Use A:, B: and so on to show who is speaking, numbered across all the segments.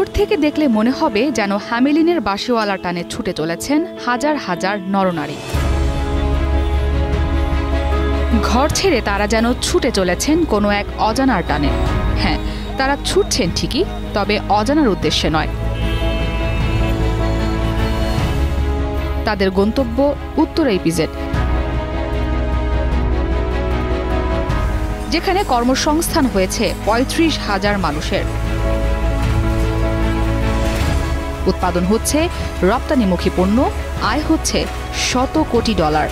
A: দূর থেকে দেখলে মনে হবে যেন হ্যামেলিনের বাঁশিওয়ালা টানে ছুটে চলেছেন হাজার হাজার নরনারী। ঘর ছেড়ে তারা যেন ছুটে চলেছেন কোনো এক অজানার টানে। হ্যাঁ, তারা ছুটছেন ঠিকই, তবে অজানার উদ্দেশ্যে নয়। তাদের গন্তব্য উত্তরা ইপিজেড, যেখানে কর্মসংস্থান হয়েছে ৩৫,০০০ মানুষের। উৎপাদন হচ্ছে রপ্তানিমুখী পণ্য, আয় হচ্ছে শত কোটি ডলার।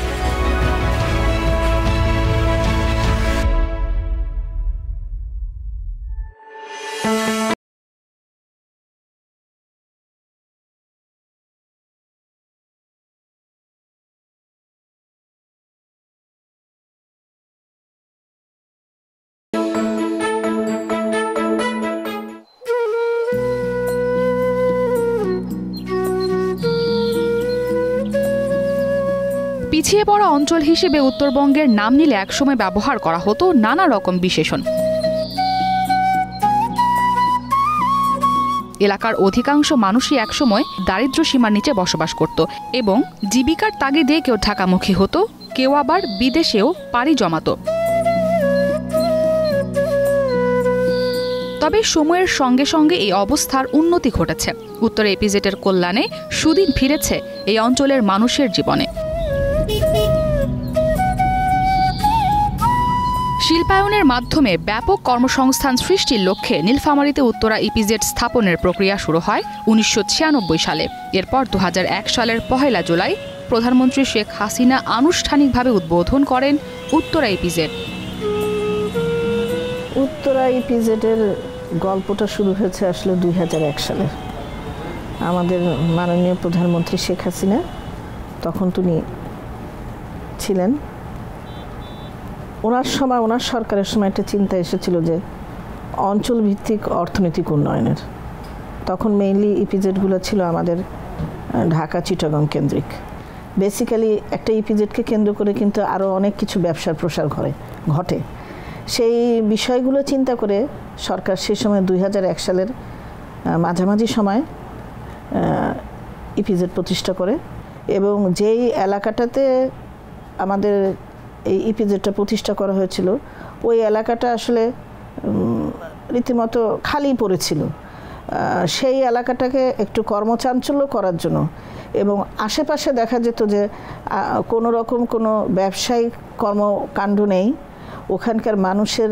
A: পিছিয়ে পড়া অঞ্চল হিসেবে উত্তরবঙ্গের নাম নিলে একসময় ব্যবহার করা হতো নানা রকম বিশেষণ। এলাকার অধিকাংশ মানুষই একসময় দারিদ্র্য সীমার নিচে বসবাস করত এবং জীবিকার তাগিদে কেউ ঢাকামুখী হতো, কেউ আবার বিদেশেও পাড়ি জমাত। তবে সময়ের সঙ্গে সঙ্গে এই অবস্থার উন্নতি ঘটেছে। উত্তরা ইপিজেডের কল্যাণে সুদিন ফিরেছে এই অঞ্চলের মানুষের জীবনে। শিল্পায়নের মাধ্যমে ব্যাপক কর্মসংস্থান সৃষ্টির লক্ষ্যে নীলফামারীতে উত্তরা ইপিজেড স্থাপনের প্রক্রিয়া শুরু হয় ১৯৯৬ সালে। এরপর ২০০১ সালের ১ জুলাই প্রধানমন্ত্রী শেখ হাসিনা আনুষ্ঠানিকভাবে উদ্বোধন করেন উত্তরা ইপিজেড।
B: উত্তরা ইপিজেডের গল্পটা শুরু হয়েছে আসলে ২০০১ সালে। আমাদের মাননীয় প্রধানমন্ত্রী শেখ হাসিনা তখন তিনি ছিলেন, ওনার সময়, ওনার সরকারের সময় একটা চিন্তা এসেছিল যে অঞ্চলভিত্তিক অর্থনৈতিক উন্নয়নের। তখন মেইনলি ইপিজেডগুলো ছিল আমাদের ঢাকা চিটাগং কেন্দ্রিক। বেসিক্যালি একটা ইপিজেডকে কেন্দ্র করে কিন্তু আরও অনেক কিছু ব্যবসার প্রসার ঘটে। সেই বিষয়গুলো চিন্তা করে সরকার সেই সময় ২০০১ সালের মাঝামাঝি সময় ইপিজেড প্রতিষ্ঠা করে এবং যেই এলাকাটাতে আমাদের এই ইপিজেডটা প্রতিষ্ঠা করা হয়েছিল ওই এলাকাটা আসলে রীতিমতো খালি পড়েছিল। সেই এলাকাটাকে একটু কর্মচাঞ্চল্য করার জন্য এবং আশেপাশে দেখা যেত যে কোনো রকম কোনো ব্যবসায়িক কর্মকাণ্ড নেই, ওখানকার মানুষের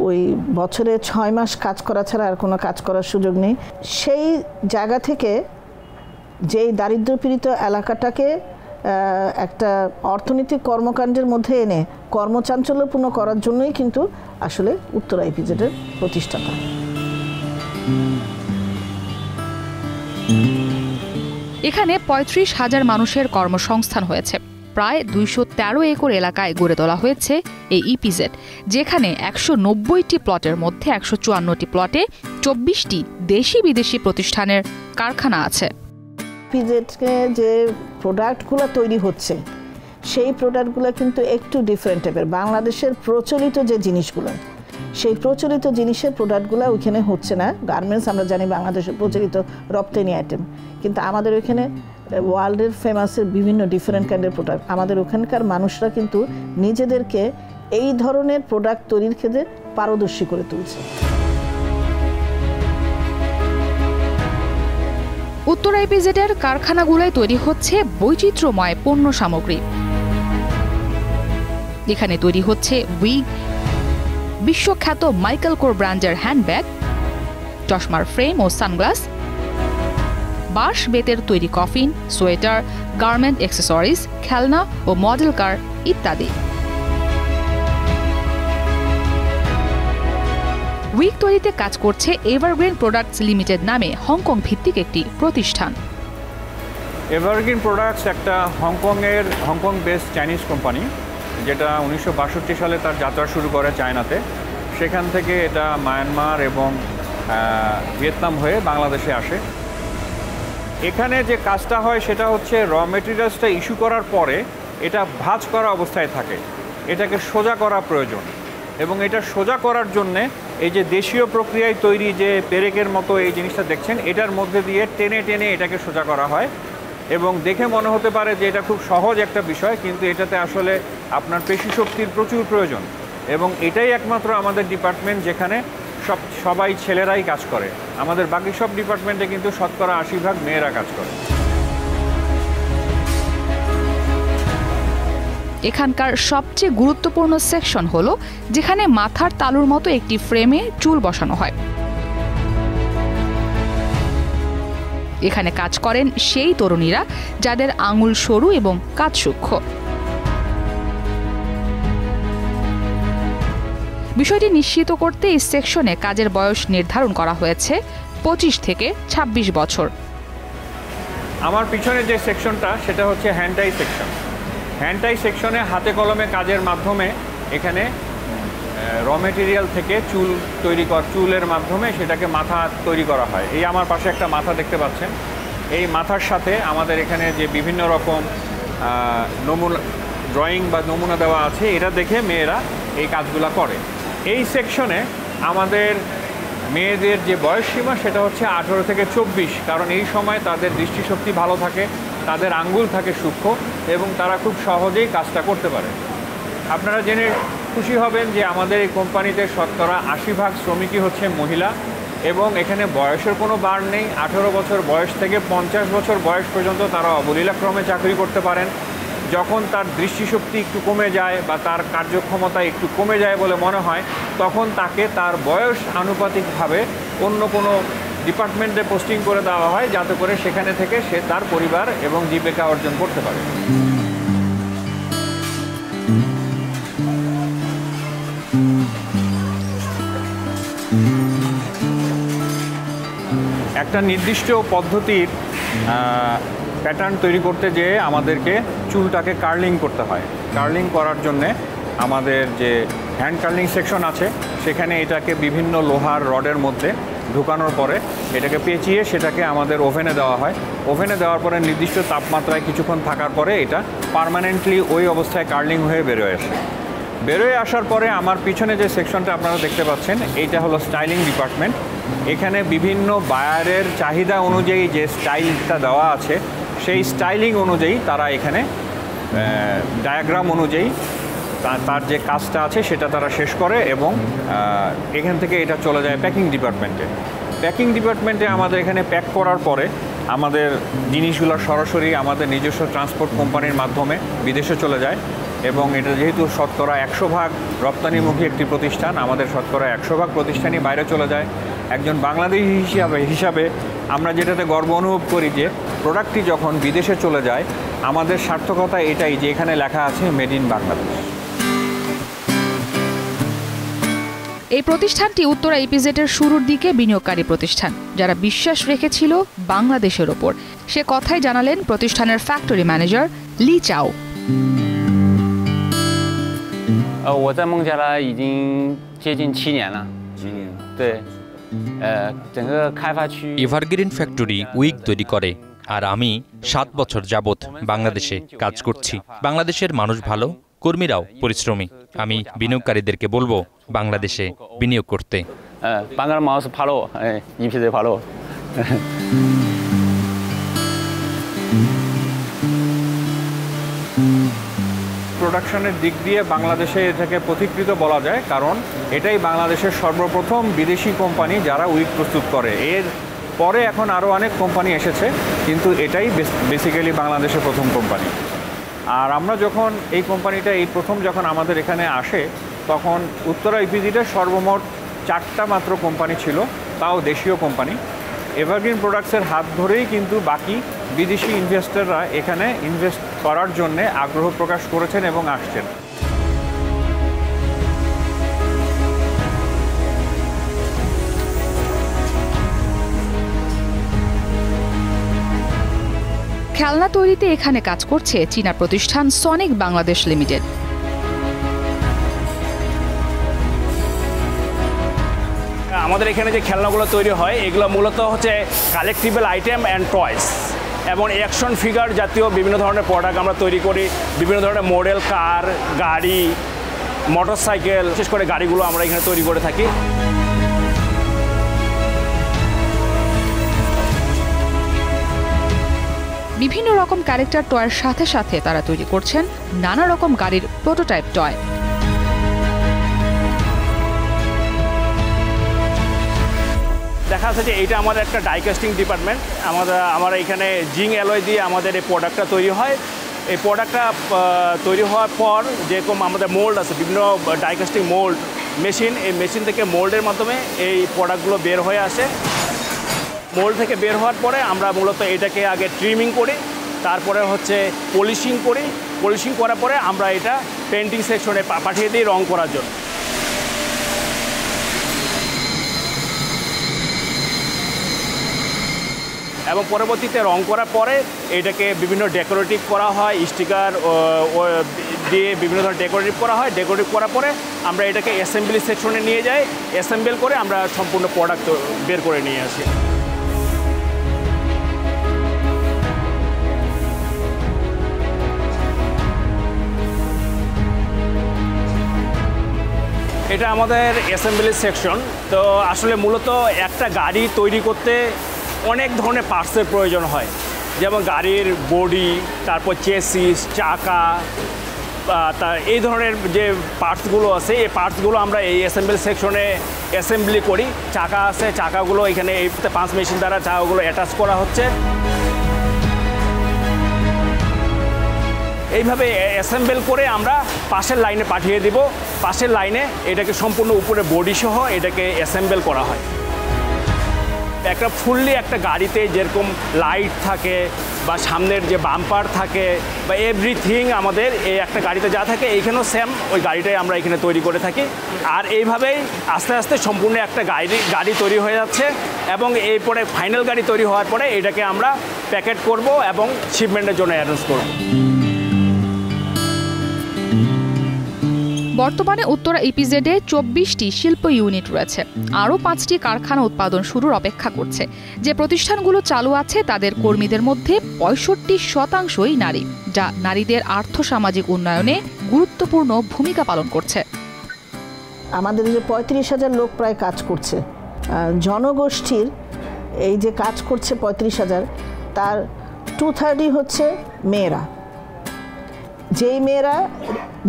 B: ওই বছরে ৬ মাস কাজ করা ছাড়া আর কোনো কাজ করার সুযোগ নেই। সেই জায়গা থেকে যেই দারিদ্র্যপীড়িত এলাকাটাকে একটা অর্থনৈতিক কর্মকাণ্ডের মধ্যে এনে কর্মচাঞ্চল্যপূর্ণ করার জন্যই কিন্তু আসলে উত্তরা ইপিজেডের প্রতিষ্ঠা করা।
A: এখানে ৩৫,০০০ মানুষের কর্মসংস্থান হয়েছে। প্রায় ২১৩ একর এলাকায় গড়ে তোলা হয়েছে এই ইপিজেড, যেখানে ১৯০টি প্লটের মধ্যে ১৫৪টি প্লটে ২৪টি দেশি বিদেশি প্রতিষ্ঠানের কারখানা আছে।
B: ইপিজেডে যে প্রোডাক্টগুলো তৈরি হচ্ছে সেই প্রোডাক্টগুলো কিন্তু একটু ডিফারেন্ট টাইপের। বাংলাদেশের প্রচলিত যে জিনিসগুলো, সেই প্রচলিত জিনিসের প্রোডাক্টগুলো ওইখানে হচ্ছে না। গার্মেন্টস আমরা জানি বাংলাদেশের প্রচলিত রপ্তানি আইটেম, কিন্তু আমাদের ওইখানে ওয়ার্ল্ডের ফেমাসের বিভিন্ন ডিফারেন্ট কাইন্ডের প্রোডাক্ট। আমাদের ওখানকার মানুষরা কিন্তু নিজেদেরকে এই ধরনের প্রোডাক্ট তৈরির ক্ষেত্রে পারদর্শী করে তুলছে।
A: উত্তরা ইপিজেডের কারখানাগুলোয় তৈরি হচ্ছে বৈচিত্র্যময় পণ্য সামগ্রী। এখানে তৈরি হচ্ছে উইগ, বিশ্বখ্যাত মাইকেল কোর ব্র্যান্ডের হ্যান্ডব্যাগ, চশমার ফ্রেম ও সানগ্লাস, বাঁশ বেতের তৈরি কফিন, সোয়েটার, গার্মেন্ট অ্যাক্সেসরিজ, খেলনা ও মডেল কার ইত্যাদি। উইগ তৈরিতে কাজ করছে এভারগ্রিন প্রোডাক্টস লিমিটেড নামে হংকং ভিত্তিক একটি প্রতিষ্ঠান।
C: এভারগ্রিন প্রোডাক্টস একটা হংকং বেসড চাইনিজ কোম্পানি, যেটা ১৯৬২ সালে তার যাত্রা শুরু করে চায়নাতে। সেখান থেকে এটা মায়ানমার এবং ভিয়েতনাম হয়ে বাংলাদেশে আসে। এখানে যে কাজটা হয় সেটা হচ্ছে র মেটেরিয়ালসটা ইস্যু করার পরে এটা ভাঁজ করা অবস্থায় থাকে, এটাকে সোজা করা প্রয়োজন। এবং এটা সোজা করার জন্যে এই যে দেশীয় প্রক্রিয়ায় তৈরি যে পেরেকের মতো এই জিনিসটা দেখছেন, এটার মধ্যে দিয়ে টেনে টেনে এটাকে সোজা করা হয়। এবং দেখে মনে হতে পারে যে এটা খুব সহজ একটা বিষয়, কিন্তু এটাতে আসলে আপনার পেশি শক্তির প্রচুর প্রয়োজন। এবং এটাই একমাত্র আমাদের ডিপার্টমেন্ট যেখানে সবাই ছেলেরাই কাজ করে। আমাদের বাকি সব ডিপার্টমেন্টে কিন্তু শতকরা 80% মেয়েরা কাজ করে।
A: এখানকার সবচেয়ে গুরুত্বপূর্ণ সেকশন হলো যেখানে মাথার তালুর মতো একটি ফ্রেমে চুল বসানো হয়। এখানে কাজ করেন সেই তরুণীরা যাদের আঙুল সরু এবং কাজ সূক্ষ্ম। বিষয়টি নিশ্চিত করতে এই সেকশনে কাজের বয়স নির্ধারণ করা হয়েছে 25 থেকে 26 বছর।
C: আমার পিছনে যে সেকশনটা সেটা হচ্ছে হ্যান্ড টাই সেকশন। হ্যান্ড টাই সেকশনে হাতে কলমে কাজের মাধ্যমে এখানে র মেটেরিয়াল থেকে চুলের মাধ্যমে সেটাকে মাথা তৈরি করা হয়। এই আমার পাশে একটা মাথা দেখতে পাচ্ছেন। এই মাথার সাথে আমাদের এখানে যে বিভিন্ন রকম নমুনা ড্রয়িং বা নমুনা দেওয়া আছে, এটা দেখে মেয়েরা এই কাজগুলো করে। এই সেকশনে আমাদের মেয়েদের যে বয়সসীমা সেটা হচ্ছে 18 থেকে 24, কারণ এই সময় তাদের দৃষ্টিশক্তি ভালো থাকে, তাদের আঙ্গুল থাকে সূক্ষ্ম এবং তারা খুব সহজেই কাজটা করতে পারে। আপনারা জেনে খুশি হবেন যে আমাদের এই কোম্পানিতে শতকরা 80% শ্রমিকই হচ্ছে মহিলা এবং এখানে বয়সের কোনো বার নেই। 18 বছর বয়স থেকে 50 বছর বয়স পর্যন্ত তারা অবলীলাক্রমে চাকরি করতে পারেন। যখন তার দৃষ্টিশক্তি একটু কমে যায় বা তার কার্যক্ষমতা একটু কমে যায় বলে মনে হয়, তখন তাকে তার বয়স আনুপাতিকভাবে অন্য কোনো ডিপার্টমেন্টে পোস্টিং করে দেওয়া হয়, যাতে করে সেখানে থেকে সে তার পরিবার এবং জীবিকা অর্জন করতে পারে। একটা নির্দিষ্ট পদ্ধতির প্যাটার্ন তৈরি করতে যেয়ে আমাদেরকে চুলটাকে কার্লিং করতে হয়। কার্লিং করার জন্যে আমাদের যে হ্যান্ড কার্লিং সেকশন আছে সেখানে এটাকে বিভিন্ন লোহার রডের মধ্যে ঢুকানোর পরে এটাকে পেঁচিয়ে সেটাকে আমাদের ওভেনে দেওয়া হয়। ওভেনে দেওয়ার পরে নির্দিষ্ট তাপমাত্রায় কিছুক্ষণ থাকার পরে এটা পার্মানেন্টলি ওই অবস্থায় কার্লিং হয়ে বেরোয় আসে। বেরোয় আসার পরে আমার পিছনে যে সেকশনটা আপনারা দেখতে পাচ্ছেন, এইটা হলো স্টাইলিং ডিপার্টমেন্ট। এখানে বিভিন্ন বায়ারের চাহিদা অনুযায়ী যে স্টাইলটা দেওয়া আছে সেই স্টাইলিং অনুযায়ী তারা এখানে ডায়াগ্রাম অনুযায়ী তার যে কাজটা আছে সেটা তারা শেষ করে এবং এখান থেকে এটা চলে যায় প্যাকিং ডিপার্টমেন্টে। প্যাকিং ডিপার্টমেন্টে আমাদের এখানে প্যাক করার পরে আমাদের জিনিসগুলো সরাসরি আমাদের নিজস্ব ট্রান্সপোর্ট কোম্পানির মাধ্যমে বিদেশে চলে যায় এবং এটা যেহেতু শতকরা 100% রপ্তানিমুখী একটি প্রতিষ্ঠান, আমাদের শতকরা 100% প্রতিষ্ঠানই বাইরে চলে যায়। একজন বাংলাদেশি হিসাবে আমরা যেটাতে গর্ব অনুভব করি যে প্রোডাক্টটি যখন বিদেশে চলে যায় আমাদের সার্থকতা এটাই যে এখানে লেখা আছে মেড ইন বাংলাদেশ।
A: এই প্রতিষ্ঠানটি উত্তরা ইপিজেডের শুরুর দিকে বিনিয়োগকারী প্রতিষ্ঠান যারা বিশ্বাস রেখেছিল বাংলাদেশের ওপর। সে কথাই জানালেন প্রতিষ্ঠানের ফ্যাক্টরি ম্যানেজার লি চাও।
D: 我在孟加拉已经接近7年了。对，整个开发区。
E: এভারগ্রিন ফ্যাক্টরি উইগ তৈরি করে আর আমি 7 বছর যাবত বাংলাদেশে কাজ করছি। বাংলাদেশের মানুষ ভালো, কর্মীরাও পরিশ্রমী। আমি বিনিয়োগকারীদেরকে বলবো বাংলাদেশে বিনিয়োগ করতে।
D: বাংলার মানুষ ভালো, ইপিজেড ভালো।
C: প্রোডাকশনের দিক দিয়ে বাংলাদেশে এটাকে পথিকৃত বলা যায়, কারণ এটাই বাংলাদেশের সর্বপ্রথম বিদেশি কোম্পানি যারা উইগ প্রস্তুত করে। এর পরে এখন আরও অনেক কোম্পানি এসেছে, কিন্তু এটাই বেসিক্যালি বাংলাদেশের প্রথম কোম্পানি। আর আমরা যখন এই কোম্পানিটা প্রথম যখন আমাদের এখানে আসে তখন উত্তরা ইপিজেডের সর্বমোট 4টা মাত্র কোম্পানি ছিল, তাও দেশীয় কোম্পানি। এভারগ্রিন প্রোডাক্টসের হাত ধরেই কিন্তু বাকি বিদেশি ইনভেস্টররা এখানে ইনভেস্ট করার জন্য আগ্রহ প্রকাশ করেছেন এবং আসছেন।
A: খেলনা তৈরিতে এখানে কাজ করছে চীনা প্রতিষ্ঠান সনিক বাংলাদেশ লিমিটেড।
F: আমাদের এখানে যে খেলনাগুলো তৈরি হয় এগুলো মূলত হচ্ছে কালেক্টিবল আইটেম অ্যান্ড টয়স এবং অ্যাকশন ফিগার জাতীয় বিভিন্ন ধরনের প্রোডাক্ট আমরা তৈরি করি। বিভিন্ন ধরনের মডেল কার, গাড়ি, মোটরসাইকেল, বিশেষ করে গাড়িগুলো আমরা এখানে তৈরি করে থাকি।
A: বিভিন্ন রকম ক্যারেক্টার টয়ের সাথে সাথে তারা তৈরি করছেন নানা রকম গাড়ির প্রোটোটাইপ টয়।
F: দেখা যাচ্ছে যে এইটা আমাদের একটা ডাইকাস্টিং ডিপার্টমেন্ট। আমরা এখানে জিং অ্যালয় দিয়ে আমাদের এই প্রোডাক্টটা তৈরি হয়। এই প্রোডাক্টটা তৈরি হওয়ার পর যেরকম আমাদের মোল্ড আছে, বিভিন্ন ডাইকাস্টিং মোল্ড মেশিন, এই মেশিন থেকে মোল্ডের মাধ্যমে এই প্রোডাক্টগুলো বের হয়ে আসে। মোল্ড থেকে বের হওয়ার পরে আমরা মূলত এটাকে আগে ট্রিমিং করি, তারপরে হচ্ছে পলিশিং করি। পলিশিং করার পরে আমরা এটা পেন্টিং সেকশনে পাঠিয়ে দিই রং করার জন্য। এবং পরবর্তীতে রং করার পরে এটাকে বিভিন্ন ডেকোরেটিভ করা হয়, স্টিকার দিয়ে বিভিন্ন ধরনের ডেকোরেটিভ করা হয়। ডেকোরেটিভ করার পরে আমরা এটাকে অ্যাসেম্বলি সেকশনে নিয়ে যাই, অ্যাসেম্বল করে আমরা সম্পূর্ণ প্রোডাক্ট বের করে নিয়ে আসি। এটা আমাদের অ্যাসেম্বলি সেকশন। তো আসলে মূলত একটা গাড়ি তৈরি করতে অনেক ধরনের পার্টসের প্রয়োজন হয়, যেমন গাড়ির বডি, তারপর চেসিস, চাকা, এই ধরনের যে পার্টসগুলো আছে, এই পার্টসগুলো আমরা এই অ্যাসেম্বলি সেকশনে অ্যাসেম্বলি করি। চাকা আছে, চাকাগুলো এখানে এই পাঁচ মেশিন দ্বারা চাকাগুলো অ্যাটাচ করা হচ্ছে। এইভাবে অ্যাসেম্বল করে আমরা পাশের লাইনে পাঠিয়ে দিব। পাশের লাইনে এটাকে সম্পূর্ণ উপরে বডি সহ এটাকে অ্যাসেম্বল করা হয়। একটা ফুললি একটা গাড়িতে যেরকম লাইট থাকে বা সামনের যে বাম্পার থাকে বা এভরিথিং আমাদের এই একটা গাড়িতে যা থাকে, এইখানেও সেম ওই গাড়িটাই আমরা এখানে তৈরি করে থাকি। আর এইভাবেই আস্তে আস্তে সম্পূর্ণ একটা গাড়ি তৈরি হয়ে যাচ্ছে এবং এরপরে ফাইনাল গাড়ি তৈরি হওয়ার পরে এটাকে আমরা প্যাকেট করব এবং শিপমেন্টের জন্য অ্যারেঞ্জ করব।
A: বর্তমানে উত্তরা ইপিজেডে 24টি শিল্প ইউনিট রয়েছে। আরও 5টি কারখানা উৎপাদন শুরুর অপেক্ষা করছে। যে প্রতিষ্ঠানগুলো চালু আছে তাদের কর্মীদের মধ্যে 65% নারী, যা নারীদের আর্থসামাজিক উন্নয়নে গুরুত্বপূর্ণ ভূমিকা পালন করছে।
B: আমাদের যে 35,000 লোক প্রায় কাজ করছে, জনগোষ্ঠীর এই যে কাজ করছে 35,000, তার 2/3 হচ্ছে মেয়েরা। যেই মেয়েরা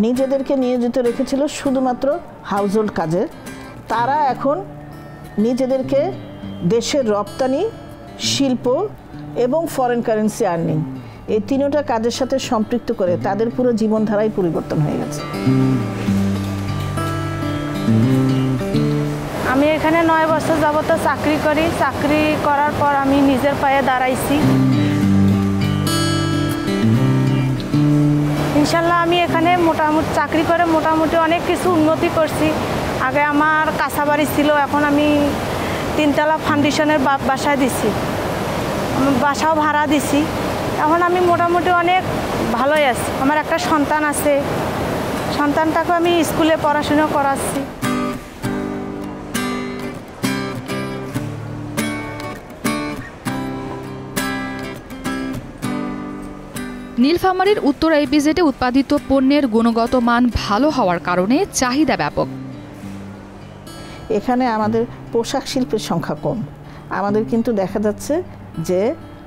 B: নিজেদেরকে নিয়োজিত রেখেছিল শুধুমাত্র হাউসহোল্ড কাজে, তারা এখন নিজেদেরকে দেশের রপ্তানি, শিল্প এবং ফরেন কারেন্সি আর্নিং, এই তিনটা কাজের সাথে সম্পৃক্ত করে তাদের পুরো জীবনধারাই পরিবর্তন হয়ে গেছে।
G: আমি এখানে 9 বছর যাবত চাকরি করি। চাকরি করার পর আমি নিজের পায়ে দাঁড়াইছি। ইনশাল্লাহ আমি এখানে মোটামুটি চাকরি করে মোটামুটি অনেক কিছু উন্নতি করছি। আগে আমার কাঁচা বাড়ি ছিল, এখন আমি 3তলা ফাউন্ডেশনের বাসায় দিছি, বাসাও ভাড়া দিছি। এখন আমি মোটামুটি অনেক ভালোই আছি। আমার একটা সন্তান আছে, সন্তানটাকে আমি স্কুলে পড়াশোনা করাচ্ছি।
A: নীলফামারীর উত্তরা ইপিজেডে উৎপাদিত পণ্যের গুণগত মান ভালো হওয়ার কারণে চাহিদা ব্যাপক।
B: এখানে আমাদের পোশাক শিল্পের সংখ্যা কম, আমাদের কিন্তু দেখা যাচ্ছে যে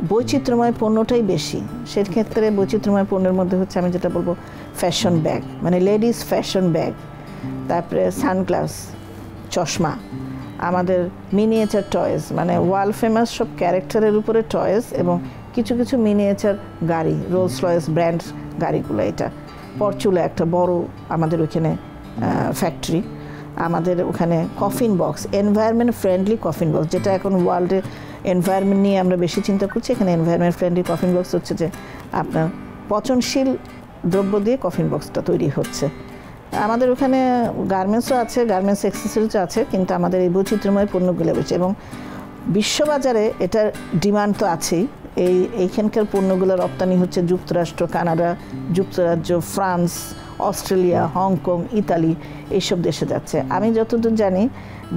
B: বৈচিত্র্যময় পণ্যটাই বেশি। সেক্ষেত্রে বৈচিত্র্যময় পণ্যের মধ্যে হচ্ছে আমি যেটা বলবো ফ্যাশন ব্যাগ, মানে লেডিস ফ্যাশন ব্যাগ, তারপরে সানগ্লাস, চশমা, আমাদের মিনিয়েচার টয়েস, মানে ওয়ার্ল্ড ফেমাস সব ক্যারেক্টারের উপরে টয়েস, এবং কিছু কিছু মিনিয়েচার গাড়ি, রোলস রয়েস ব্র্যান্ড গাড়িগুলো। এটা পরচুলা একটা বড় আমাদের ওখানে ফ্যাক্টরি। আমাদের ওখানে coffin box, environment friendly coffin box, যেটা এখন ওয়ার্ল্ডে এনভায়রনমেন্ট নিয়ে আমরা বেশি চিন্তা করছি। এখানে এনভায়রনমেন্ট ফ্রেন্ডলি কফিন বক্স হচ্ছে যে আপনার পচনশীল দ্রব্য দিয়ে কফিন বক্সটা তৈরি হচ্ছে। আমাদের ওখানে গার্মেন্টসও আছে, গার্মেন্টস অ্যাক্সেসরিজও আছে, কিন্তু আমাদের এই বৈচিত্র্যময় পণ্যগুলো বেশি এবং বিশ্ববাজারে এটার ডিমান্ড তো আছেই। এইখানকার পণ্যগুলো রপ্তানি হচ্ছে যুক্তরাষ্ট্র, কানাডা, যুক্তরাজ্য, ফ্রান্স, অস্ট্রেলিয়া, হংকং, ইতালি, এইসব দেশে যাচ্ছে। আমি যতদূর জানি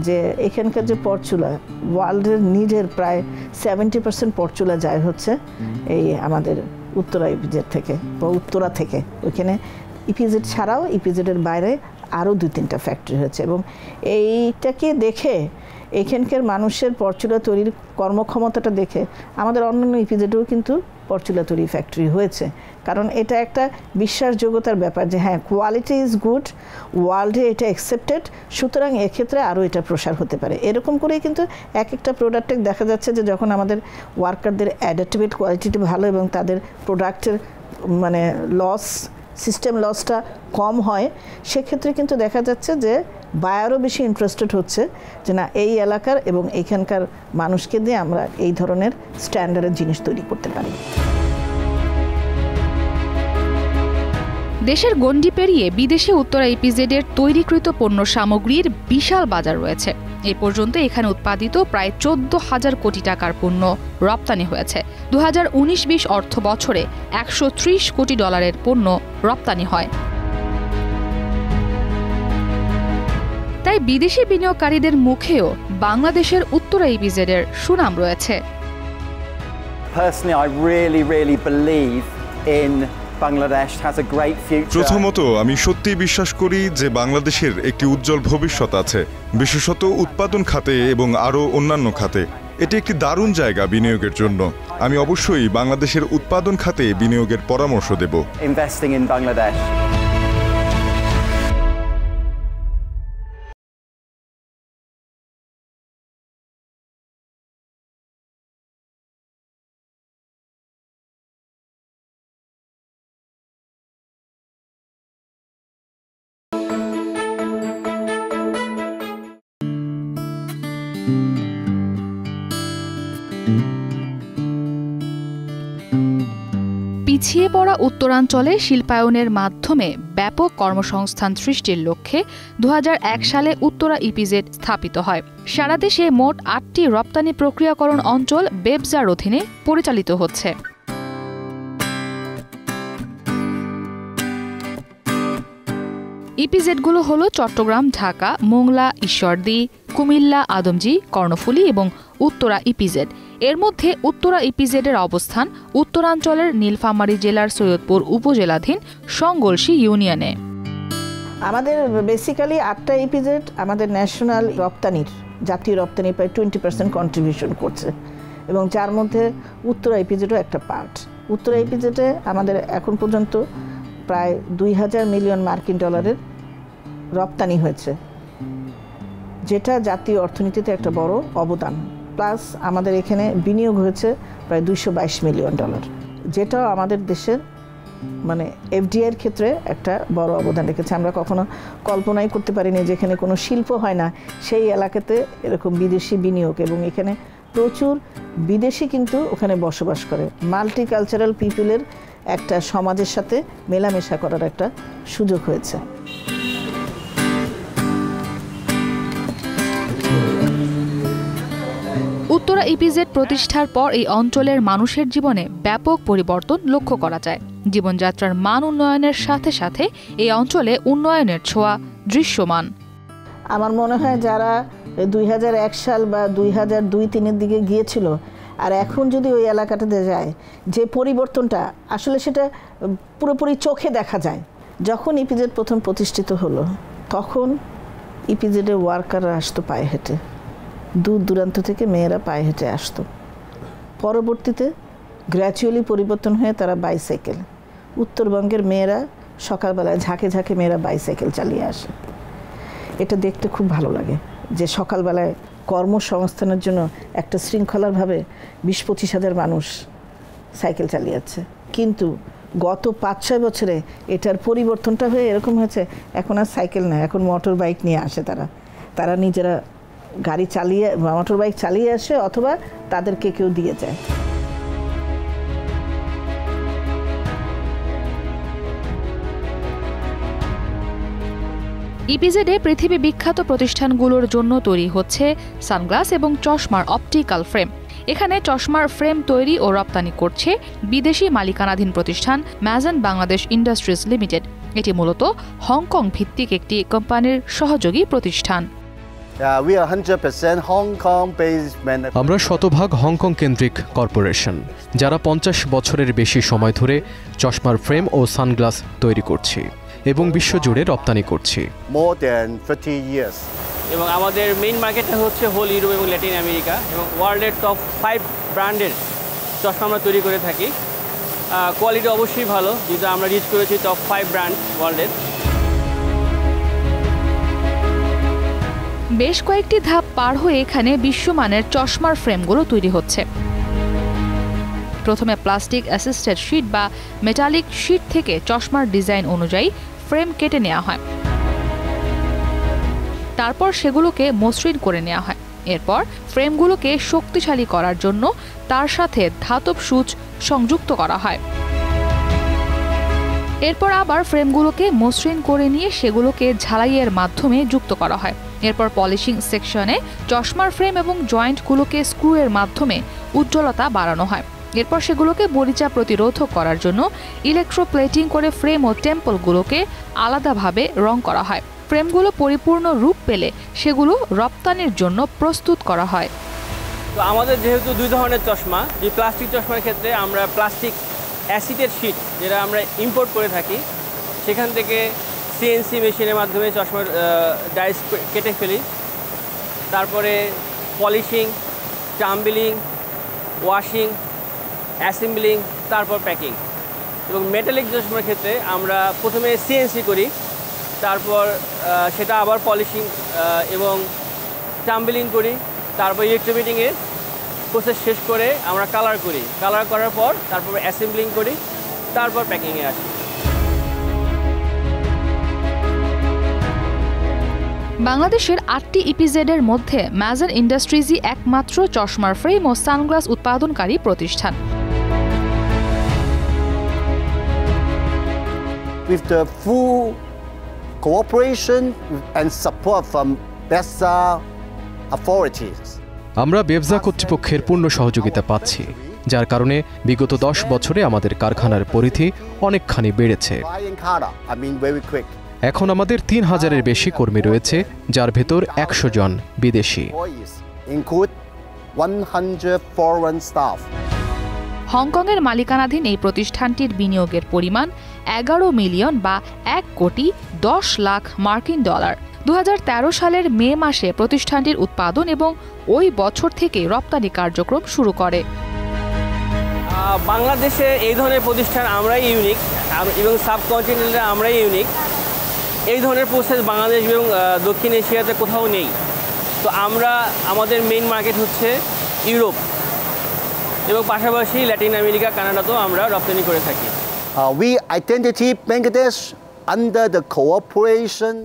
B: যে এখানকার যে পরচুলা, ওয়ার্ল্ডের নিজের প্রায় 70% পরচুলা যায় হচ্ছে এই আমাদের উত্তরা ইপিজেড থেকে বা উত্তরা থেকে। ওইখানে ইপিজেড ছাড়াও ইপিজেডের বাইরে আরও 2-3টা ফ্যাক্টরি হয়েছে এবং এইটাকে দেখে এখানকার মানুষের পরচুলা তৈরির কর্মক্ষমতাটা দেখে আমাদের অন্যান্য ইপিজেডেও কিন্তু পরচুলা তৈরি ফ্যাক্টরি হয়েছে, কারণ এটা একটা বিশ্বাসযোগ্যতার ব্যাপার যে হ্যাঁ কোয়ালিটি ইজ গুড, ওয়ার্ল্ডে এটা অ্যাকসেপ্টেড, সুতরাং এক্ষেত্রে আরও এটা প্রসার হতে পারে। এরকম করেই কিন্তু এক একটা প্রোডাক্টে দেখা যাচ্ছে যে যখন আমাদের ওয়ার্কারদের অ্যাডাপ্টেবল কোয়ালিটিটা ভালো এবং তাদের প্রোডাক্টের মানে সিস্টেম লসটা কম হয়, সেক্ষেত্রে কিন্তু দেখা যাচ্ছে যে বায়ারও বেশি ইন্টারেস্টেড হচ্ছে যে না এই এলাকার এবং এইখানকার মানুষকে দিয়ে আমরা এই ধরনের স্ট্যান্ডার্ডের জিনিস তৈরি করতে পারি।
A: দেশের গণ্ডি পেরিয়ে বিদেশে উত্তরা ইপিজেডের তৈরিকৃত পণ্য সামগ্রীর বিশাল বাজার রয়েছে। এ পর্যন্ত এখানে উৎপাদিত প্রায় 14,000 কোটি টাকার পণ্য রপ্তানি হয়েছে। 2019-20 অর্থ বছরে $130 কোটি পণ্য রপ্তানি হয়। তাই বিদেশি বিনিয়োগকারীদের মুখেও বাংলাদেশের উত্তরা ইপিজেডের সুনাম রয়েছে।
H: Personally, I really believe in Bangladesh has a great future.
I: প্রথমত আমি সত্যিই বিশ্বাস করি যে বাংলাদেশের একটি উজ্জ্বল ভবিষ্যৎ আছে, বিশেষত উৎপাদন খাতে এবং আরও অন্যান্য খাতে। এটি একটি দারুণ জায়গা বিনিয়োগের জন্য। আমি অবশ্যই বাংলাদেশের উৎপাদন খাতে বিনিয়োগের পরামর্শ দেব।
H: Investing in Bangladesh.
A: পিছিয়ে পড়া উত্তরাঞ্চলে শিল্পায়নের মাধ্যমে ব্যাপক কর্মসংস্থান সৃষ্টির লক্ষ্যে 2001 সালে উত্তরা ইপিজেড স্থাপিত হয়। সারা দেশে মোট 8টি রপ্তানি প্রক্রিয়াকরণ অঞ্চল বেবজার অধীনে পরিচালিত হচ্ছে। ইপিজেডগুলো হলো চট্টগ্রাম, ঢাকা, মোংলা, ঈশ্বরদী, কুমিল্লা, আদমজী, কর্ণফুলী এবং উত্তরা ইপিজেড। এর মধ্যে উত্তরা ইপিজেডের অবস্থান উত্তরাঞ্চলের নীলফামারী জেলার সৈয়দপুর উপজেলাধীন সংগলসী ইউনিয়নে।
B: আমাদের বেসিক্যালি 8টা ইপিজেড আমাদের ন্যাশনাল রপ্তানির, জাতীয় রপ্তানির প্রায় 20% কন্ট্রিবিউশন করছে এবং যার মধ্যে উত্তরা ইপিজেডও একটা পার্ট। উত্তরা ইপিজেডে আমাদের এখন পর্যন্ত প্রায় 2000 মিলিয়ন মার্কিন ডলারের রপ্তানি হয়েছে, যেটা জাতীয় অর্থনীতিতে একটা বড় অবদান। প্লাস আমাদের এখানে বিনিয়োগ হয়েছে প্রায় $222 মিলিয়ন, যেটাও আমাদের দেশের মানে এফডিআইয়ের ক্ষেত্রে একটা বড় অবদান রেখেছে। আমরা কখনো কল্পনাই করতে পারিনি যেখানে কোনো শিল্প হয় না সেই এলাকাতে এরকম বিদেশি বিনিয়োগ, এবং এখানে প্রচুর বিদেশি কিন্তু ওখানে বসবাস করে। মাল্টিকালচারাল পিপুলের একটা সমাজের সাথে মেলামেশা করার একটা সুযোগ হয়েছে।
A: উত্তরা ইপিজেড প্রতিষ্ঠার পর এই অঞ্চলের মানুষের জীবনে ব্যাপক পরিবর্তন লক্ষ্য করা যায়। জীবনযাত্রার মান উন্নয়নের সাথে সাথে এই অঞ্চলে উন্নয়নের ছোঁয়া দৃশ্যমান।
B: আমার মনে হয় যারা 2001 সাল বা 2002-03 দিকে গিয়েছিল আর এখন যদি ওই এলাকাটাতে যায়, যে পরিবর্তনটা আসলে সেটা পুরোপুরি চোখে দেখা যায়। যখন ইপিজেড প্রথম প্রতিষ্ঠিত হলো তখন ইপিজেডের ওয়ার্কাররা আসতো পায়ে হেঁটে, দূর দূরান্ত থেকে মেয়েরা পায়ে হেঁটে আসতো। পরবর্তীতে গ্র্যাজুয়ালি পরিবর্তন হয়ে তারা বাইসাইকেল, উত্তরবঙ্গের মেয়েরা সকালবেলায় ঝাঁকে ঝাঁকে মেয়েরা বাইসাইকেল চালিয়ে আসে। এটা দেখতে খুব ভালো লাগে যে সকালবেলায় কর্মসংস্থানের জন্য একটা শৃঙ্খলারভাবে 20-25 হাজার মানুষ সাইকেল চালিয়ে যাচ্ছে। কিন্তু গত 5-6 বছরে এটার পরিবর্তনটা হয়ে এরকম হয়েছে, এখন আর সাইকেল না, এখন মোটর বাইক নিয়ে আসে। তারা নিজেরা গাড়ি চালিয়ে মোটর বাইক চালিয়ে আসে অথবা তাদেরকে কেউ দিয়ে যায়।
A: ইপিজেডে পৃথিবী বিখ্যাত প্রতিষ্ঠানগুলোর জন্য তৈরি হচ্ছে সানগ্লাস এবং চশমার অপটিক্যাল ফ্রেম। এখানে চশমার ফ্রেম তৈরি ও রপ্তানি করছে বিদেশি মালিকানাধীন প্রতিষ্ঠান ম্যাজন বাংলাদেশ ইন্ডাস্ট্রিজ লিমিটেড। এটি মূলত হংকং ভিত্তিক একটি কোম্পানির সহযোগী প্রতিষ্ঠান।
J: আমরা শতভাগ হংকং কেন্দ্রিক কর্পোরেশন, যারা 50 বছরের বেশি সময় ধরে চশমার ফ্রেম ও সানগ্লাস তৈরি করছি। এবং বিশ্বজুড়ে রপ্তানি করছি।
H: More than 30 years.
F: এবং আমাদের মেইন মার্কেটটা হচ্ছে হোল ইউরোপ এবং ল্যাটিন আমেরিকা, এবং ওয়ার্ল্ডের টপ 5 ব্র্যান্ডের চশমা আমরা তৈরি করে থাকি। কোয়ালিটি অবশ্যই ভালো, যেহেতু আমরা রিচ করেছি টপ 5 ব্র্যান্ড ওয়ার্ল্ডের।
A: বেশ কয়েকটি ধাপ পার হয়ে এখানে বিশ্বমানের চশমার ফ্রেমগুলো তৈরি হচ্ছে। প্রথমে প্লাস্টিক অ্যাসিস্টেড শীট বা মেটালিক শীট থেকে চশমার ডিজাইন অনুযায়ী ফ্রেম কেটে নেওয়া হয়, তারপর সেগুলোকে মসৃণ করে নেওয়া হয়। এরপর ফ্রেমগুলোকে শক্তিশালী করার জন্য তার সাথে ধাতব সূচ সংযুক্ত করা হয়। এরপর আবার ফ্রেমগুলোকে মসৃণ করে নিয়ে সেগুলোকে ঝালাইয়ের মাধ্যমে যুক্ত করা হয়। এরপর পলিশিং সেকশনে চশমার ফ্রেম এবং জয়েন্টগুলোকে স্ক্রুয়ের মাধ্যমে উজ্জ্বলতা বাড়ানো হয়। এরপর সেগুলোকে বলিচা প্রতিরোধক করার জন্য ইলেকট্রোপ্লেটিং করে ফ্রেম ও টেম্পলগুলোকে আলাদাভাবে রং করা হয়। ফ্রেমগুলো পরিপূর্ণ রূপ পেলে সেগুলো রপ্তানির জন্য প্রস্তুত করা হয়।
F: তো আমাদের যেহেতু 2 ধরনের চশমা, যে প্লাস্টিক চশমার ক্ষেত্রে আমরা প্লাস্টিক অ্যাসিডের শীট যেটা আমরা ইম্পোর্ট করে থাকি, সেখান থেকে সিএনসি মেশিনের মাধ্যমে চশমার ডাইস কেটে ফেলি। তারপরে পলিশিং, টাম্বলিং, ওয়াশিং, অ্যাসেম্বলিং, তারপর প্যাকিং। এবং মেটালিক চশমার ক্ষেত্রে আমরা প্রথমে সিএনসি করি, তারপর সেটা আবার পলিশিং এবং টাম্বলিং করি, তারপর ইলেকট্রোপ্লেটিংয়ের প্রসেস শেষ করে আমরা কালার করি। কালার করার পর তারপর অ্যাসেম্বলিং করি, তারপর প্যাকিংয়ে আসি।
A: বাংলাদেশের 8টি ইপিজেডের মধ্যে ম্যাজন ইন্ডাস্ট্রিজই একমাত্র চশমার ফ্রেম ও সানগ্লাস উৎপাদনকারী প্রতিষ্ঠান।
H: With the full cooperation and support from BEFSA authorities.
J: আমরা বেফজা কর্তৃপক্ষের পূর্ণ সহযোগিতা পাচ্ছি, যার কারণে বিগত 10 বছরে আমাদের কারখানার পরিধি অনেকখানি বেড়েছে। এখন আমাদের 3000-এর বেশি কর্মী রয়েছে, যার ভেতর 100 জন বিদেশি।
A: হংকংয়ের মালিকানাধীন এই প্রতিষ্ঠানটির বিনিয়োগের পরিমাণ 11 মিলিয়ন বা 1 কোটি 10 লাখ মার্কিন ডলার। 2013 সালের মে মাসে প্রতিষ্ঠানটির উৎপাদন এবং ওই বছর থেকে রপ্তানি কার্যক্রম শুরু করে।
F: বাংলাদেশে এই ধরনের প্রতিষ্ঠান আমরাই ইউনিক, এবং সাবকন্টিনেন্টে আমরাই ইউনিক। এই ধরনের প্রসেস বাংলাদেশ এবং দক্ষিণ এশিয়াতে কোথাও নেই। তো আমরা আমাদের মেইন মার্কেট হচ্ছে ইউরোপ এবং পাশাপাশি ল্যাটিন আমেরিকা, কানাডাতেও আমরা রপ্তানি করে থাকি।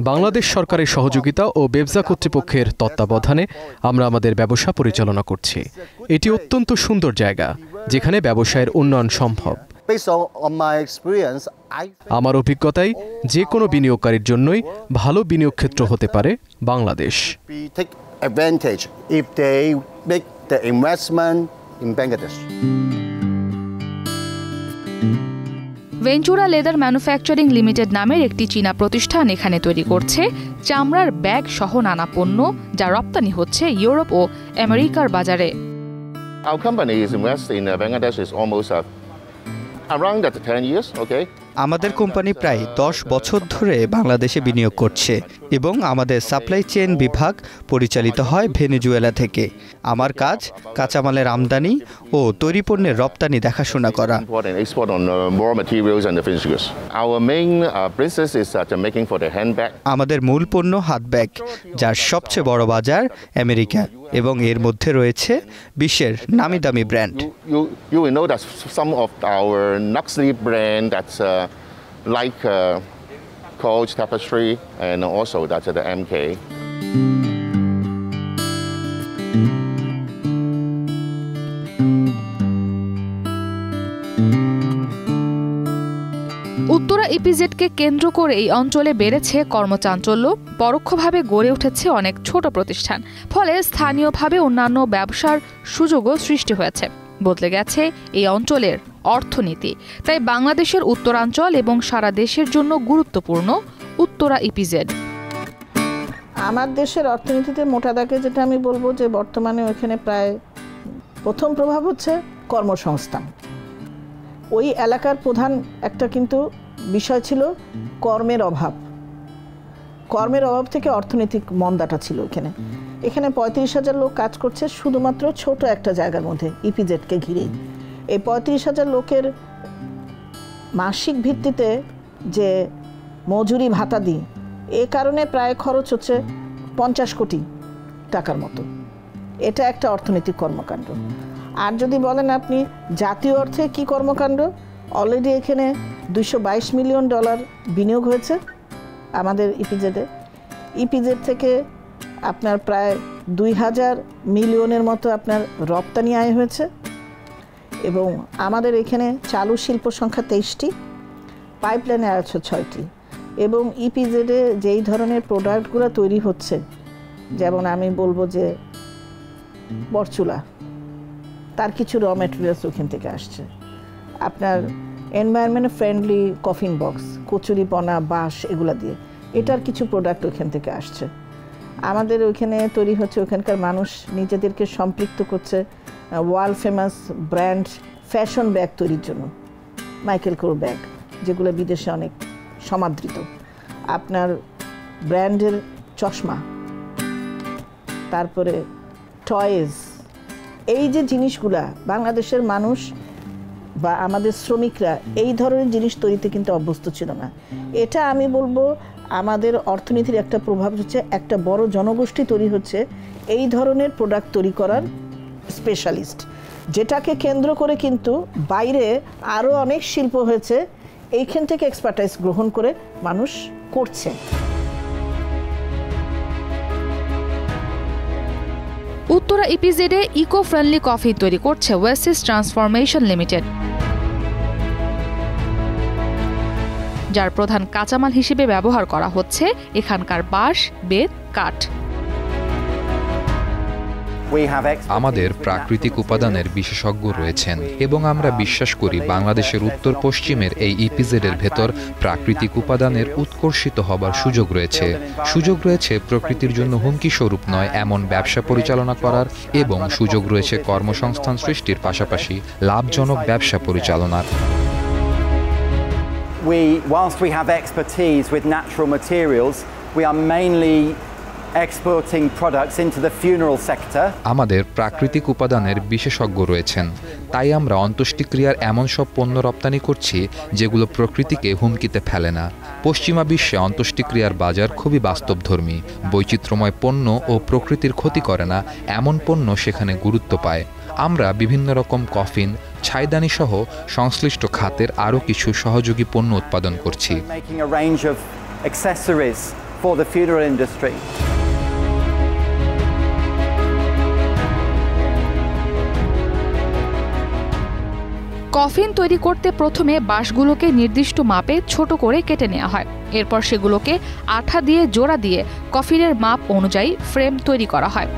J: বাংলাদেশ সরকারের সহযোগিতা ও বেফজা কর্তৃপক্ষের তত্ত্বাবধানে আমরা আমাদের ব্যবসা পরিচালনা করছি। এটি অত্যন্ত সুন্দর জায়গা, যেখানে ব্যবসায়ের উন্নয়ন সম্ভব। আমার অভিজ্ঞতায় যে কোনো বিনিয়োগকারীর জন্যই ভালো বিনিয়োগ ক্ষেত্র হতে পারে Bangladesh.
A: Ventura leather manufacturing limited নামের একটি চীনা প্রতিষ্ঠান এখানে তৈরি করছে চামড়ার ব্যাগ সহ নানা পণ্য, যা রপ্তানি হচ্ছে ইউরোপ ও আমেরিকার বাজারে।
K: Our company is invested in Bangladesh is almost around 10 years, okay?
L: আমাদের কোম্পানি প্রায় 10 বছর ধরে বাংলাদেশে বিনিয়োগ করছে এবং আমাদের সাপ্লাই চেইন বিভাগ পরিচালিত হয় ভেনেজুয়েলা থেকে। আমার কাজ কাঁচামালের আমদানি ও তৈরি পণ্যের রপ্তানি দেখাশোনা করা। আমাদের মূল পণ্য হাত ব্যাগ, যার সবচেয়ে বড় বাজার আমেরিকা, এবং এর মধ্যে রয়েছে বিশ্বের নামি দামি brand.
K: You will know that some of our luxury brand that's like Coach, Tapestry, and also that's the MK.
A: Uttara ইপিজেডকে কেন্দ্র করে এই অঞ্চলে বেড়েছে কর্মচাঞ্চল্য, পরোক্ষভাবে গড়ে উঠেছে অনেক ছোট প্রতিষ্ঠান, ফলে স্থানীয়ভাবে অন্যান্য ব্যবসার সুযোগও সৃষ্টি হয়েছে। বদলে গেছে এই অঞ্চলের অর্থনীতি। তাই বাংলাদেশের উত্তরাঞ্চল এবং সারা দেশের জন্য গুরুত্বপূর্ণ উত্তরা ইপিজেড।
B: আমার দেশের অর্থনীতিতে মোটা দাগে যেটা আমি বলবো যে বর্তমানে ওইখানে প্রায় প্রথম প্রভাব হচ্ছে কর্মসংস্থান। ওই এলাকার প্রধান একটা কিন্তু বিষয় ছিল কর্মের অভাব। কর্মের অভাব থেকে অর্থনৈতিক মন্দাটা ছিল এখানে। এখানে 35,000 লোক কাজ করছে শুধুমাত্র ছোট একটা জায়গার মধ্যে, ইপিজেডকে ঘিরেই। এই 35,000 লোকের মাসিক ভিত্তিতে যে মজুরি ভাতা দিই, এ কারণে প্রায় খরচ হচ্ছে 50 কোটি টাকার মতো। এটা একটা অর্থনৈতিক কর্মকাণ্ড। আর যদি বলেন আপনি জাতীয় অর্থে কি কর্মকাণ্ড, অলরেডি এখানে $222 মিলিয়ন বিনিয়োগ হয়েছে আমাদের ইপিজেডে। ইপিজেড থেকে আপনার প্রায় 2000 মিলিয়নের মতো আপনার রপ্তানি আয় হয়েছে, এবং আমাদের এখানে চালু শিল্প সংখ্যা 23টি, পাইপলাইনে আছে 6টি। এবং ইপিজেডে যেই ধরনের প্রোডাক্টগুলো তৈরি হচ্ছে, যেমন আমি বলবো যে বরচুলা, তার কিছু র ম্যাটেরিয়ালস ওখান থেকে আসছে। আপনার এনভায়রনমেন্ট ফ্রেন্ডলি কফিন বক্স, কচুরিপনা, বাঁশ, এগুলা দিয়ে এটার কিছু প্রোডাক্ট ওখান থেকে আসছে। আমাদের ওইখানে তৈরি হচ্ছে, ওখানকার মানুষ নিজেদেরকে সম্পৃক্ত করছে world famous brand fashion bag তৈরির জন্য, মাইকেল কোর ব্যাগ, যেগুলো বিদেশে অনেক সমাদৃত। আপনার ব্র্যান্ডের চশমা, তারপরে টয়েজ, এই যে জিনিসগুলা বাংলাদেশের মানুষ বা আমাদের শ্রমিকরা এই ধরনের জিনিস তৈরিতে কিন্তু অভ্যস্ত ছিল না। এটা আমি বলবো আমাদের অর্থনীতির একটা প্রভাব হচ্ছে, একটা বড় জনগোষ্ঠী তৈরি হচ্ছে এই ধরনের প্রোডাক্ট তৈরি করার স্পেশালিস্ট, যেটাকে কেন্দ্র করে কিন্তু বাইরে আরও অনেক শিল্প হয়েছে, এইখান থেকে এক্সপার্টাইজ গ্রহণ করে মানুষ করছে।
A: উত্তরা ইপিজেডে ইকো ফ্রেন্ডলি কফি তৈরি করছে ওয়েসিস ট্রান্সফরমেশন লিমিটেড, যার প্রধান কাঁচামাল হিসেবে ব্যবহার করা হচ্ছে এখানকার বাঁশ, বেত, কাঠ।
M: আমাদের প্রাকৃতিক উপাদানের বিশেষজ্ঞ রয়েছেন এবং আমরা বিশ্বাস করি বাংলাদেশের উত্তর পশ্চিমের এই ইপিজেডের ভেতর প্রাকৃতিক উপাদানের উৎকর্ষিত হবার সুযোগ রয়েছে। সুযোগ রয়েছে প্রকৃতির জন্য হুমকি স্বরূপ নয় এমন ব্যবসা পরিচালনা করার, এবং সুযোগ রয়েছে কর্মসংস্থান সৃষ্টির পাশাপাশি লাভজনক ব্যবসা পরিচালনার।
H: Whilst we have expertise with natural materials, we are mainly exporting products into the funeral sector.
M: আমাদের প্রাকৃতিক উপাদানের বিশেষজ্ঞ রয়েছেন, তাই আমরা অন্ত্যেষ্টিক্রিয়ার এমন সব পণ্য রপ্তানি করছি যেগুলো প্রকৃতিকে হুমকিতে ফেলে না। পশ্চিমা বিশ্বে অন্ত্যেষ্টিক্রিয়ার বাজার খুবই বাস্তবধর্মী, বৈচিত্র্যময় পণ্য ও প্রকৃতির ক্ষতি করে না এমন পণ্য সেখানে গুরুত্ব পায়। আমরা বিভিন্ন রকম কফিন, ছাইদানি সহ সংশ্লিষ্ট খাতের আরও কিছু সহযোগী পণ্য উৎপাদন করছি।
A: কফিন তৈরি করতে প্রথমে বাঁশগুলোকে নির্দিষ্ট মাপে ছোট করে কেটে নেওয়া হয়। এরপর সেগুলোকে আঠা দিয়ে জোড়া দিয়ে কফিনের মাপ অনুযায়ী ফ্রেম তৈরি করা হয়।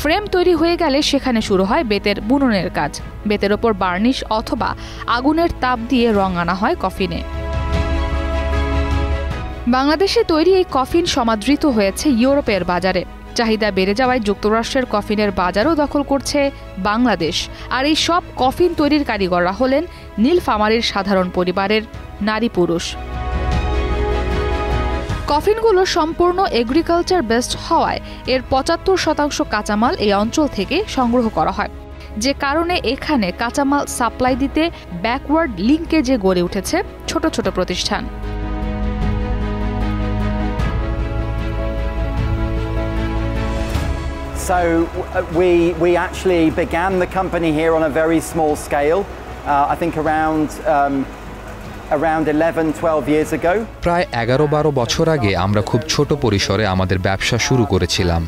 A: ফ্রেম তৈরি হয়ে গেলে সেখানে শুরু হয় বেতের বুননের কাজ। বেতের ওপর বার্নিশ অথবা আগুনের তাপ দিয়ে রং আনা হয় কফিনে। বাংলাদেশে তৈরি এই কফিন সমাদৃত হয়েছে ইউরোপের বাজারে। চাহিদা বেড়ে যাওয়ায় যুক্তরাষ্ট্রের কফিনের বাজারও দখল করছে বাংলাদেশ। আর এই সব কফিন তৈরির কারিগররা হলেন নীলফামারীর সাধারণ পরিবারের নারী পুরুষ। কফিনগুলো সম্পূর্ণ এগ্রিকালচার বেসড হওয়ায় এর 75% কাঁচামাল এই অঞ্চল থেকে সংগ্রহ করা হয়, যে কারণে এখানে কাঁচামাল সাপ্লাই দিতে ব্যাকওয়ার্ড লিঙ্কেজে গড়ে উঠেছে ছোট ছোট প্রতিষ্ঠান।
H: So we actually began the company here on a very small scale, I think around 11-12 years ago.
M: প্রায় 11-12 বছর আগে আমরা খুব ছোট পরিসরে আমাদের ব্যবসা শুরু করেছিলাম।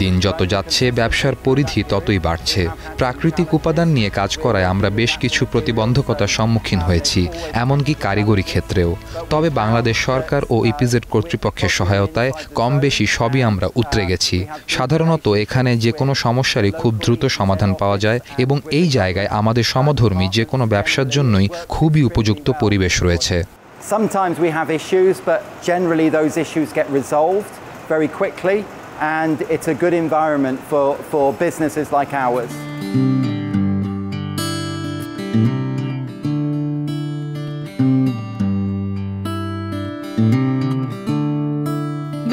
M: দিন যত যাচ্ছে ব্যবসার পরিধি ততই বাড়ছে। প্রাকৃতিক উপাদান নিয়ে কাজ করায় আমরা বেশ কিছু প্রতিবন্ধকতার সম্মুখীন হয়েছি, এমনকি কারিগরি ক্ষেত্রেও। তবে বাংলাদেশ সরকার ও ইপিজেড কর্তৃপক্ষের সহায়তায় কম বেশি সবই আমরা উতরে গেছি। সাধারণত এখানে যে কোনো সমস্যারই খুব দ্রুত সমাধান পাওয়া যায়, এবং এই জায়গায় আমাদের সমধর্মী যে কোনো ব্যবসার জন্যই খুবই উপযুক্ত পরিবেশ রয়েছে।
H: Sometimes we have issues, but generally those issues get resolved very quickly, and it's a good environment for businesses like ours.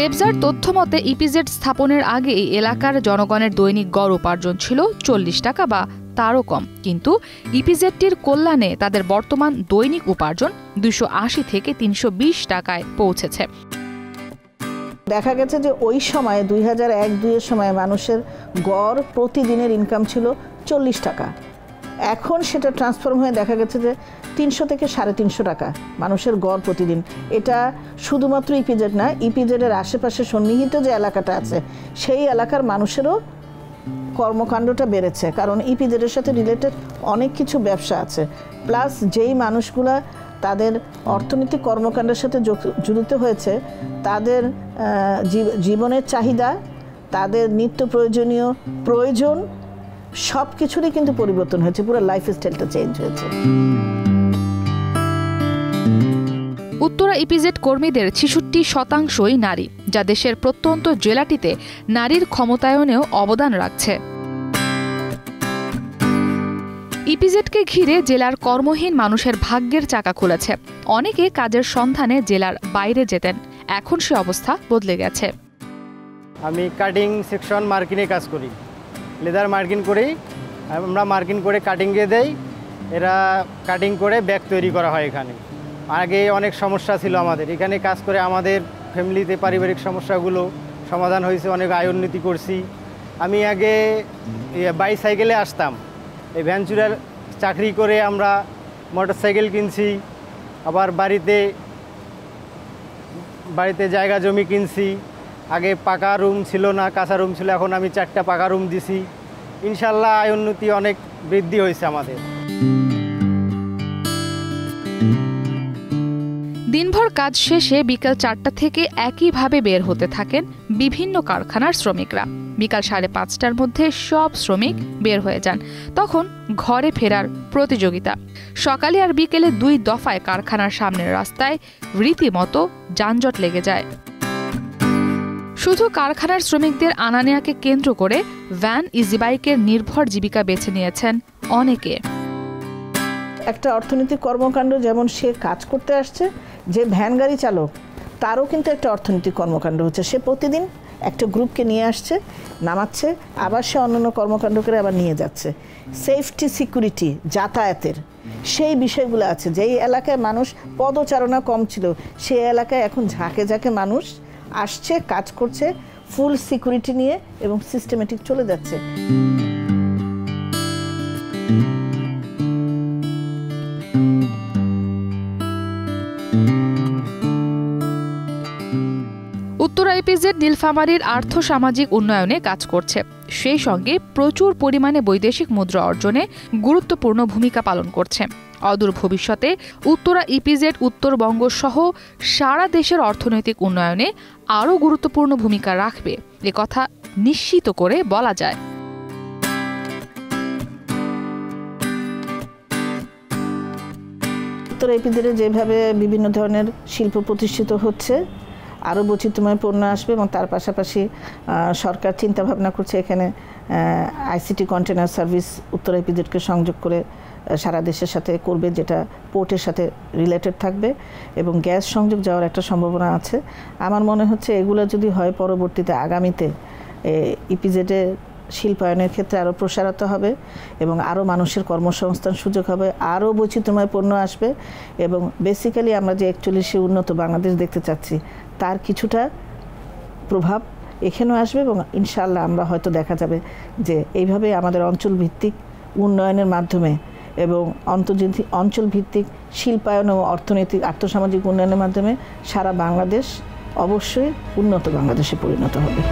A: বেবজার তথ্য মতে ইপিজেড স্থাপনের আগে এই এলাকার জনগণের দৈনিক গড় উপার্জন ছিল 40 টাকা বা তারও কম, কিন্তু ইপিজেডটির কল্যাণে তাদের বর্তমান দৈনিক উপার্জন 280 থেকে 320 টাকায় পৌঁছেছে।
B: দেখা গেছে যে ওই সময় 2001-2 সময় মানুষের গড় প্রতিদিনের ইনকাম ছিল 40 টাকা। এখন সেটা ট্রান্সফর্ম হয়ে দেখা গেছে যে 300 থেকে 350 টাকা মানুষের গড় প্রতিদিন। এটা শুধুমাত্র ইপিজেড না, ইপিজেডের আশেপাশে সন্নিহিত যে এলাকাটা আছে সেই এলাকার মানুষেরও কর্মকাণ্ডটা বেড়েছে, কারণ ইপিজেডের সাথে রিলেটেড অনেক কিছু ব্যবসা আছে। প্লাস যেই মানুষগুলা তাদের অর্থনৈতিক কর্মকাণ্ডের সাথে জড়িত হয়েছে তাদের জীবনের চাহিদা, তাদের নিত্য প্রয়োজনীয় প্রয়োজন সব কিছুরই কিন্তু পরিবর্তন হয়েছে, পুরো লাইফস্টাইলটা চেঞ্জ হয়েছে।
A: উত্তরা ইপিজেড কর্মীদের 66% নারী, যা দেশের প্রত্যন্ত জেলাটিতে নারীর ক্ষমতায়নেও অবদান রাখছে। ইপিজেডকে ঘিরে জেলার কর্মহীন মানুষের ভাগ্যের চাকা খুলেছে। অনেকে কাজের সন্ধানে জেলার বাইরে যেতেন, এখন সে অবস্থা বদলে গেছে।
N: আমি কাটিং সেকশন মার্কিনে কাজ করি, লেদার মার্কিন করি। আমরা মার্কিন করে কাটিংয়ে দেই, এরা কাটিং করে ব্যাগ তৈরি করা হয়। এখানে আগে অনেক সমস্যা ছিল আমাদের, এখানে কাজ করে আমাদের ফ্যামিলিতে পারিবারিক সমস্যাগুলো সমাধান হয়েছে, অনেক আয় উন্নতি করছি। আমি আগে বাইসাইকেলে আসতাম, এই ভ্যানচুরার চাকরি করে আমরা মোটরসাইকেল কিনছি, আবার বাড়িতে জায়গা জমি কিনছি। আগে পাকা রুম ছিল না, কাঁচা রুম ছিল, এখন আমি 4টা পাকা রুম দিছি। ইনশাল্লাহ আয় উন্নতি অনেক বৃদ্ধি হয়েছে আমাদের।
A: দিনভর কাজ শেষে বিকাল 4টা থেকে একইভাবে বের হতে থাকেন বিভিন্ন কারখানার শ্রমিকরা। বিকাল 5:30টার মধ্যে সব শ্রমিক বের হয়ে যান, তখন ঘরে ফেরার প্রতিযোগিতা। সকালে আর বিকেলে 2 দফায় কারখানার সামনের রাস্তায় রীতিমতো যানজট লেগে যায়। শুধু কারখানার শ্রমিকদের আনা নেয়াকে কেন্দ্র করে ভ্যান ইজিবাইকের নির্ভর জীবিকা বেছে নিয়েছেন অনেকে।
B: একটা অর্থনৈতিক কর্মকাণ্ড, যেমন সে কাজ করতে আসছে, যে ভ্যান গাড়ি চালক তারও কিন্তু একটা অর্থনৈতিক কর্মকাণ্ড হচ্ছে। সে প্রতিদিন একটা গ্রুপকে নিয়ে আসছে, নামাচ্ছে, আবার সে অন্যান্য কর্মকাণ্ড করে আবার নিয়ে যাচ্ছে। সেফটি, সিকিউরিটি, যাতায়াতের সেই বিষয়গুলো আছে। যেই এলাকায় মানুষ পদচারণা কম ছিল, সেই এলাকায় এখন ঝাঁকে ঝাঁকে মানুষ আসছে, কাজ করছে ফুল সিকিউরিটি নিয়ে এবং সিস্টেমেটিক চলে যাচ্ছে।
A: উত্তরা ইপিজেড নীলফামারীর আর্থ-সামাজিক উন্নয়নে কাজ করছে, সেই সঙ্গে প্রচুর পরিমাণে বৈদেশিক মুদ্রা অর্জনে গুরুত্বপূর্ণ ভূমিকা পালন করছে। অদূর ভবিষ্যতে উত্তরা ইপিজেড উত্তরবঙ্গ সহ সারা দেশের অর্থনৈতিক উন্নয়নে আরও গুরুত্বপূর্ণ ভূমিকা রাখবে, একথা নিশ্চিত করে বলা যায়।
B: উত্তরা ইপিজেডে যেভাবে বিভিন্ন ধরনের শিল্প প্রতিষ্ঠিত হচ্ছে, আরও বৈচিত্র্যময় পণ্য আসবে এবং তার পাশাপাশি সরকার চিন্তা ভাবনা করছে এখানে আইসিটি কন্টেনার সার্ভিস উত্তরা ইপিজেডকে সংযোগ করে সারা দেশের সাথে করবে, যেটা পোর্টের সাথে রিলেটেড থাকবে এবং গ্যাস সংযোগ যাওয়ার একটা সম্ভাবনা আছে। আমার মনে হচ্ছে এগুলো যদি হয়, পরবর্তীতে আগামীতে ইপিজেডে শিল্পায়নের ক্ষেত্রে আরও প্রসারিত হবে এবং আরও মানুষের কর্মসংস্থান সুযোগ হবে, আরও বৈচিত্র্যময় পণ্য আসবে এবং বেসিক্যালি আমরা যে 41 উন্নত বাংলাদেশ দেখতে চাচ্ছি তার কিছুটা প্রভাব এখানেও আসবে এবং ইনশাআল্লাহ আমরা হয়তো দেখা যাবে যে এইভাবে আমাদের অঞ্চলভিত্তিক উন্নয়নের মাধ্যমে এবং অঞ্চলভিত্তিক শিল্পায়ন ও অর্থনৈতিক আর্থসামাজিক উন্নয়নের মাধ্যমে সারা বাংলাদেশ অবশ্যই উন্নত বাংলাদেশে পরিণত হবে।